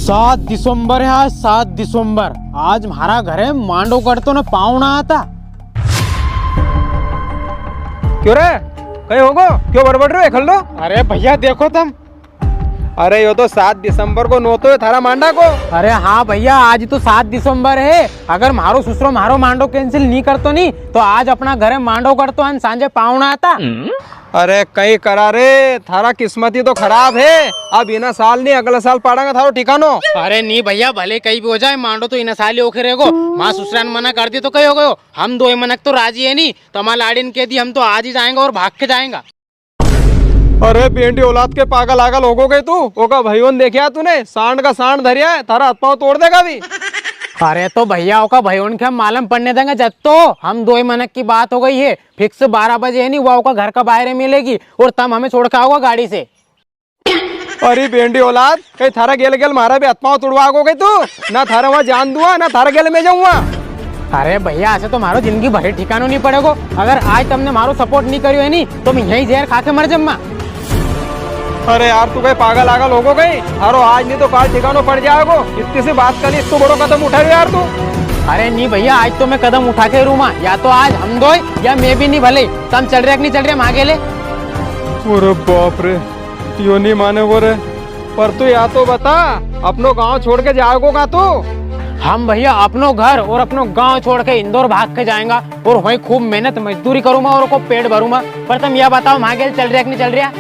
7 दिसंबर है आज, 7 दिसंबर। आज हमारा घर है मांडो करतो ना पाहुणा आता। क्यों रे कहीं होगो क्यों बड़बड़ रहे खल लो। अरे भैया देखो तुम। अरे यो तो 7 दिसंबर को नोतो है थारा मांडा को। अरे हाँ भैया आज तो 7 दिसंबर है। अगर मारो ससुरो मारो मांडो कैंसिल नहीं करतो नहीं तो आज अपना घर है मांडो करतो अन सांझे पाहुणा आता। अरे कहीं करा रे थारा किस्मत ही तो खराब है। अब इना साल नहीं अगला साल पड़ेगा थारो ठिकानो। अरे नहीं भैया भले कहीं भी हो जाए मांडो तो इन साल ही ओखे रहेगो। माँ ससुरान मना कर दी तो कहीं हो गयो। हम दो मनक तो राजी है नहीं तो हमारा लाडिन कह दी हम तो आज ही जाएंगे और भाग के जाएंगा। अरे बेंटी औलाद के पागल आगल हो गए तू। ओका भैयोन देखिया तूने सांड का सांड धरिया है थारा हाथ पाँव तोड़ देगा भी। अरे तो भैया का भैया के हम मालूम पड़ने देंगे जब तो हम दो मनक की बात हो गई है। फिक्स 12 बजे है नहीं वो का घर का बाहर मिलेगी और तब हमें छोड़ के आओगा गाड़ी से। अरे बेंडी औलाद कहीं थारा गेल गेल मारा भी हाथ पाँव तोड़वा गई तू। ना थारा वहाँ जान दूंगा ना थारा गेल में जाऊंगा। अरे भैया ऐसे तो मारो जिंदगी भरे ठिकानो नहीं पड़ेगो। अगर आज तुमने मारो सपोर्ट नहीं करियो है नहीं तो मैं यही जहर खा के मर जम्मा। अरे यार तू कहीं पागल आगल हो गई। थारो आज नहीं तो काल ठिकानो पड़ जाएगो। इतनी सी बात करी इसको बड़ो कदम उठा यार तू। अरे नहीं भैया आज तो मैं कदम उठा के रूमा या तो आज हम दो या मैं भी नहीं भले तुम चल रहे नहीं चल रहे हम आगे ले। अरे बाप रे यो नहीं माने वो रे। पर तू या तो बता अपनो गांव छोड़ के जाओगो का तू। हम भैया अपनो घर और अपनो गांव छोड़ के इंदौर भाग के जाएंगा और वही खूब मेहनत मजदूरी करूंगा और को पेट भरूंगा। पर तुम यह बताओ हम आगे चल रहे नहीं चल रहा।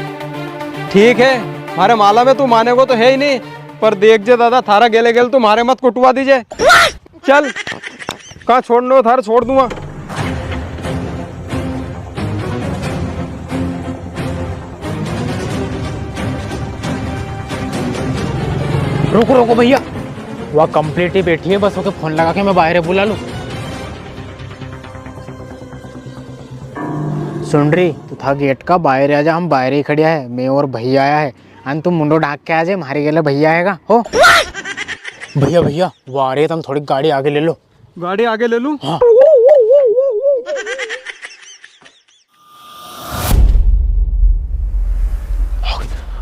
ठीक है हमारे माला में तू माने को तो है ही नहीं। पर देख जे दादा थारा गेले गेल तुम्हारे मत कुटवा दीजिए। चल कहाँ छोड़ना हो थारा छोड़ दूंगा। रुको रुको भैया वह कंप्लीट ही बैठी है बस ओके फोन लगा के मैं बाहर बुला लूं। सुन रही तू था गेट का बाहर आ जा। हम बाहर ही खड़िया है मैं और भैया आया है अन तुम मुंडो ढाक के आ जाए मारे गेले भैया आएगा हो। भैया भैया वो आ रही है तुम थोड़ी गाड़ी आगे ले लो। गाड़ी आगे ले लूं? हाँ।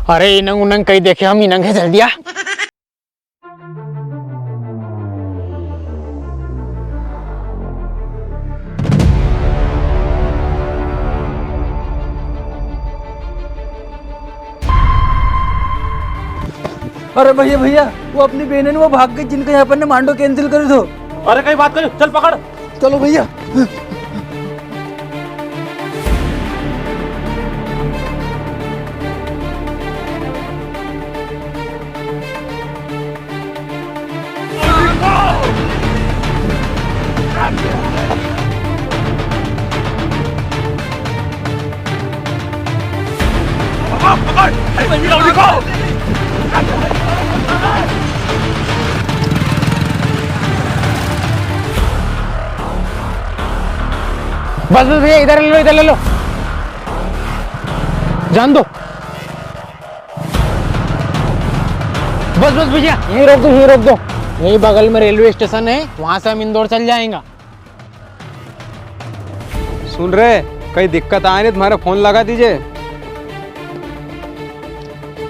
अरे इनंग उनंग कहीं देखे हम इनंग है जल्दी आ। अरे भैया भैया वो अपनी बहन है वो भाग गई जिनका यहाँ पर ने मांडो कैंसिल कर दो। अरे कहीं बात करो चल पकड़। चलो भैया। बस बस भैया इधर ले लो जान दो। बस बस भैया यहीं रोक दो यहीं बगल में रेलवे स्टेशन है वहां से हम इंदौर चल जाएंगे। सुन रहे कहीं दिक्कत आए नहीं तुम्हारे फोन लगा दीजिए।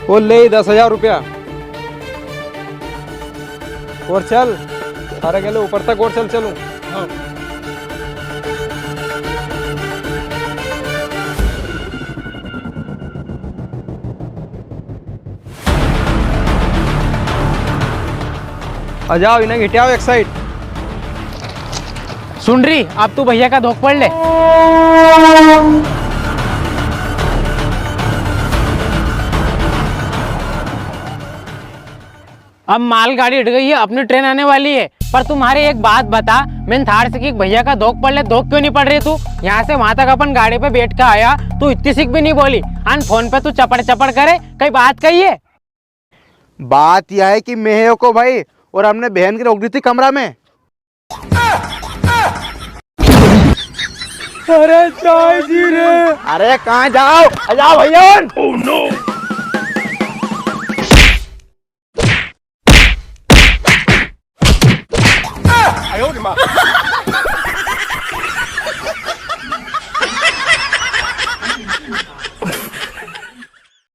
वो ले 10,000 रुपया और चल सारे गेले ऊपर तक और चलूं। आ जाओ इन्हें घिटियाओ एक साइड। सुन रही अब तू भैया का धोख पड़ ले। अब माल गाड़ी हट गई है अपनी ट्रेन आने वाली है। पर तुम्हारी एक बात बता मैंने थार से कि भैया का धोख पड़ ले धोख क्यों नहीं पड़ रही तू। यहाँ से वहां तक अपन गाड़ी पे बैठ के आया तू इतनी सीख भी नहीं बोली अन फोन पे तू चपड़ चपड़ करे कई बात कही है। बात यह है कि मेहे को भाई और हमने बहन की रोक दी थी कमरा में। अरे चाय जी रे। अरे कहाँ जाओ भैया।